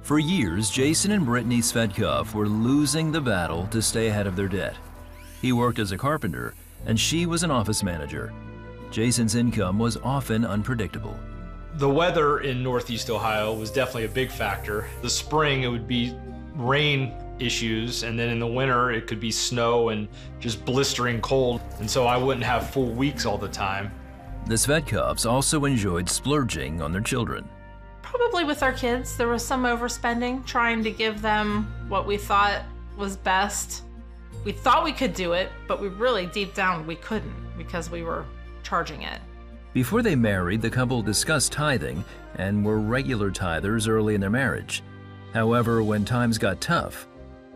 For years, Jason and Brittany Svetkov were losing the battle to stay ahead of their debt. He worked as a carpenter, and she was an office manager. Jason's income was often unpredictable. The weather in Northeast Ohio was definitely a big factor. The spring, it would be rain issues, and then in the winter, it could be snow and just blistering cold. And so I wouldn't have full weeks all the time. The Svetkovs also enjoyed splurging on their children. Probably with our kids, there was some overspending, trying to give them what we thought was best. We thought we could do it, but we really, deep down, we couldn't because we were charging it. Before they married, the couple discussed tithing and were regular tithers early in their marriage. However, when times got tough,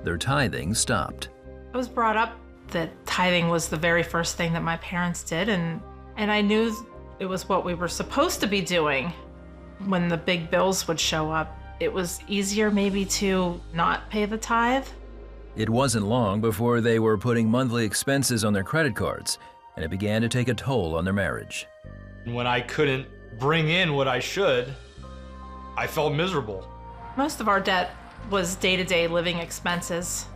their tithing stopped. I was brought up that tithing was the very first thing that my parents did, and I knew it was what we were supposed to be doing. When the big bills would show up, it was easier maybe to not pay the tithe. It wasn't long before they were putting monthly expenses on their credit cards, and it began to take a toll on their marriage. When I couldn't bring in what I should, I felt miserable. Most of our debt was day-to-day living expenses.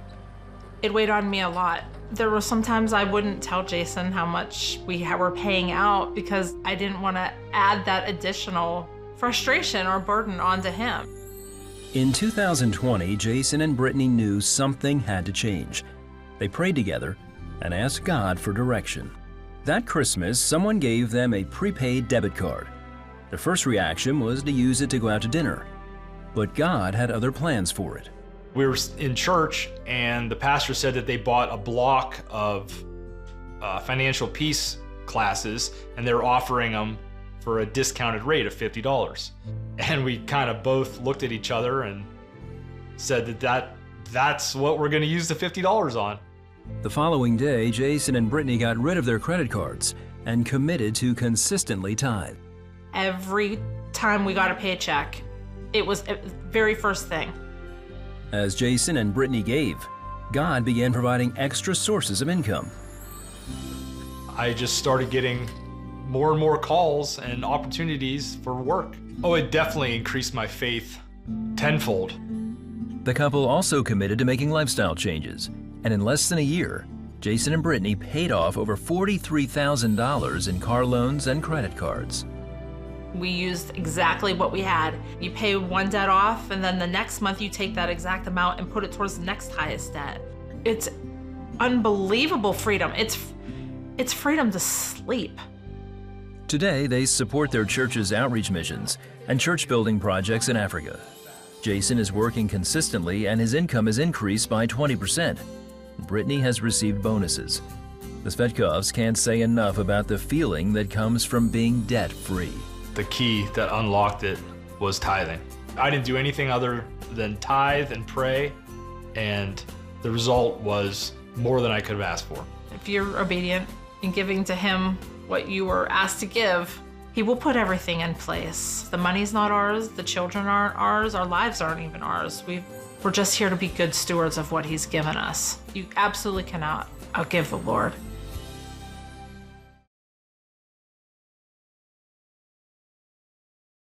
It weighed on me a lot. There were sometimes I wouldn't tell Jason how much we were paying out because I didn't want to add that additional frustration or burden onto him. In 2020, Jason and Brittany knew something had to change. They prayed together and asked God for direction. That Christmas, someone gave them a prepaid debit card. Their first reaction was to use it to go out to dinner, but God had other plans for it. We were in church, and the pastor said that they bought a block of financial peace classes, and they're offering them for a discounted rate of $50. And we kind of both looked at each other and said that's what we're going to use the $50 on. The following day, Jason and Brittany got rid of their credit cards and committed to consistently tithe. Every time we got a paycheck, it was the very first thing. As Jason and Brittany gave, God began providing extra sources of income. I just started getting more and more calls and opportunities for work. Oh, it definitely increased my faith tenfold. The couple also committed to making lifestyle changes, and in less than a year, Jason and Brittany paid off over $43,000 in car loans and credit cards. We used exactly what we had. You pay one debt off, and then the next month you take that exact amount and put it towards the next highest debt. It's unbelievable freedom. It's freedom to sleep. Today, they support their church's outreach missions and church building projects in Africa. Jason is working consistently and his income has increased by 20%. Brittany has received bonuses. The Svetkovs can't say enough about the feeling that comes from being debt-free. The key that unlocked it was tithing. I didn't do anything other than tithe and pray, and the result was more than I could have asked for. If you're obedient in giving to him what you were asked to give, he will put everything in place. The money's not ours, the children aren't ours, our lives aren't even ours. We're just here to be good stewards of what he's given us. You absolutely cannot outgive the Lord.